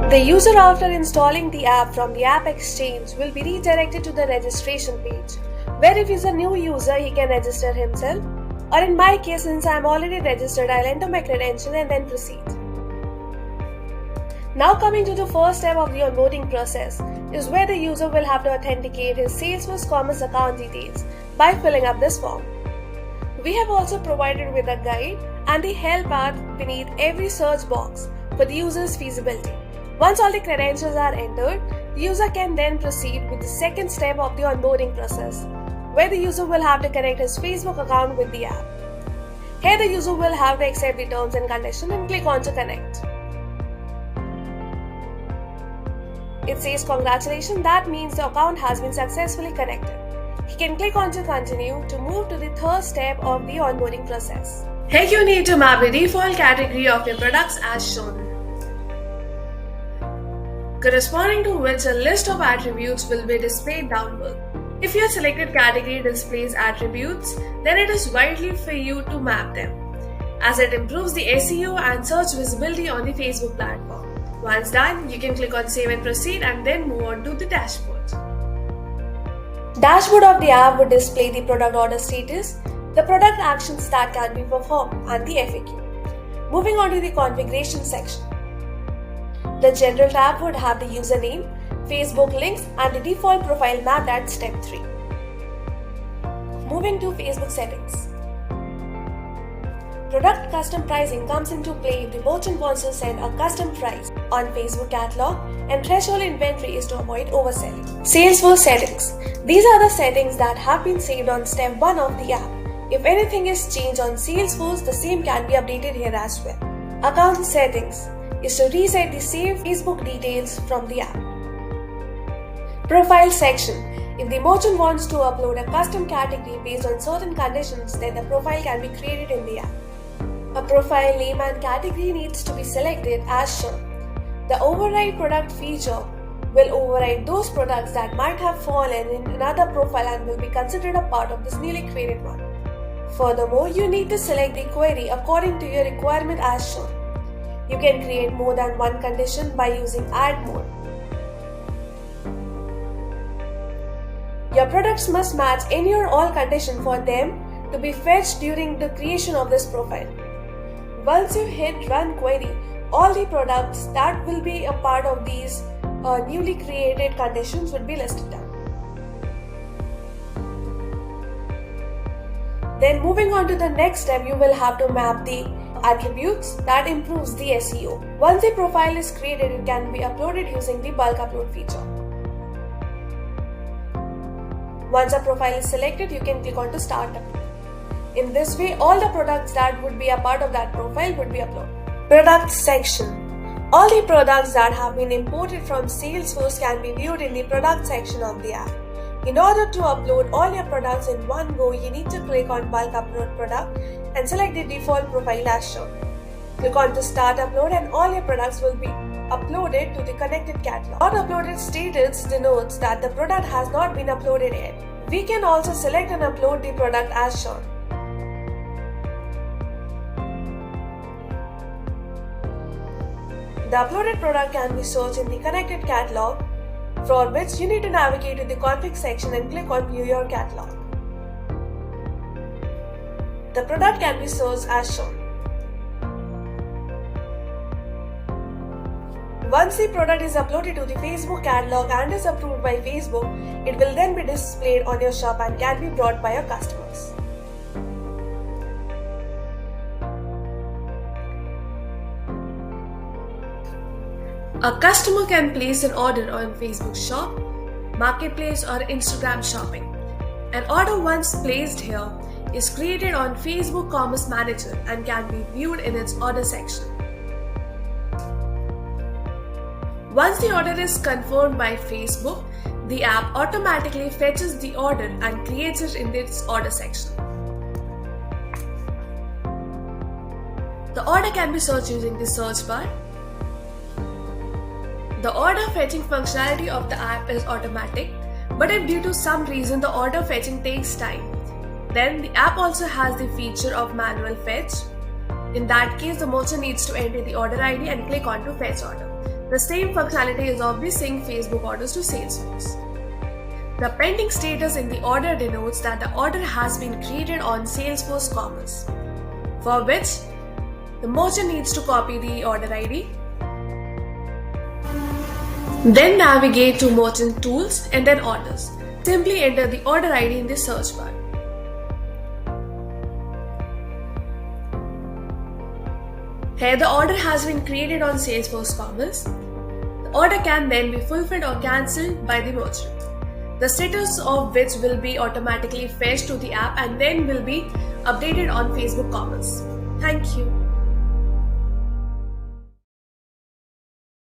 The user, after installing the app from the App Exchange, will be redirected to the registration page, where if he's a new user, he can register himself. Or in my case, since I'm already registered, I'll enter my credential and then proceed. Now coming to the first step of the onboarding process is where the user will have to authenticate his Salesforce Commerce account details by filling up this form. We have also provided with a guide and the help path beneath every search box for the user's feasibility. Once all the credentials are entered, the user can then proceed with the second step of the onboarding process, where the user will have to connect his Facebook account with the app. Here the user will have to accept the terms and conditions and click on to connect. It says congratulations, that means the account has been successfully connected. He can click on to continue to move to the third step of the onboarding process. Here you need to map the default category of your products as shown, corresponding to which a list of attributes will be displayed downward. If your selected category displays attributes, then it is vital for you to map them, as it improves the SEO and search visibility on the Facebook platform. Once done, you can click on Save and Proceed and then move on to the dashboard. Dashboard of the app would display the product order status, the product actions that can be performed, and the FAQ. Moving on to the configuration section. The General tab would have the username, Facebook links, and the default profile mapped at step 3. Moving to Facebook settings. Product custom pricing comes into play if the merchant wants to set a custom price on Facebook catalog, and threshold inventory is to avoid overselling. Salesforce settings. These are the settings that have been saved on step 1 of the app. If anything is changed on Salesforce, the same can be updated here as well. Account settings is to reset the saved Facebook details from the app. Profile section. If the merchant wants to upload a custom category based on certain conditions, then the profile can be created in the app. A profile name and category needs to be selected as shown. The override product feature will override those products that might have fallen in another profile and will be considered a part of this newly created one. Furthermore, you need to select the query according to your requirement as shown. You can create more than one condition by using add more. Your products must match any or all conditions for them to be fetched during the creation of this profile. Once you hit run query, all the products that will be a part of these newly created conditions would be listed down. Then moving on to the next step, you will have to map the attributes that improves the SEO. Once the profile is created, it can be uploaded using the bulk upload feature. Once a profile is selected, you can click on to start upload. In this way, all the products that would be a part of that profile would be uploaded. Product section. All the products that have been imported from Salesforce can be viewed in the product section of the app. In order to upload all your products in one go, you need to click on bulk upload product and select the default profile as shown. Click on to start upload and all your products will be uploaded to the connected catalog. Not uploaded status denotes that the product has not been uploaded yet. We can also select and upload the product as shown. The uploaded product can be searched in the connected catalog, for which you need to navigate to the config section and click on view your catalog. The product can be searched as shown. Once the product is uploaded to the Facebook catalog and is approved by Facebook, it will then be displayed on your shop and can be bought by your customers. A customer can place an order on Facebook Shop, Marketplace or Instagram Shopping. An order once placed here is created on Facebook Commerce Manager and can be viewed in its order section. Once the order is confirmed by Facebook, the app automatically fetches the order and creates it in its order section. The order can be searched using the search bar. The order fetching functionality of the app is automatic, but if due to some reason the order fetching takes time, then the app also has the feature of manual fetch. In that case, the merchant needs to enter the order ID and click on to fetch order. The same functionality is of the sync Facebook orders to Salesforce. The pending status in the order denotes that the order has been created on Salesforce Commerce, for which the merchant needs to copy the order ID. Then navigate to Merchant Tools and then Orders. Simply enter the order ID in the search bar. Here the order has been created on Salesforce Commerce. The order can then be fulfilled or cancelled by the merchant, the status of which will be automatically fetched to the app and then will be updated on Facebook Commerce. Thank you.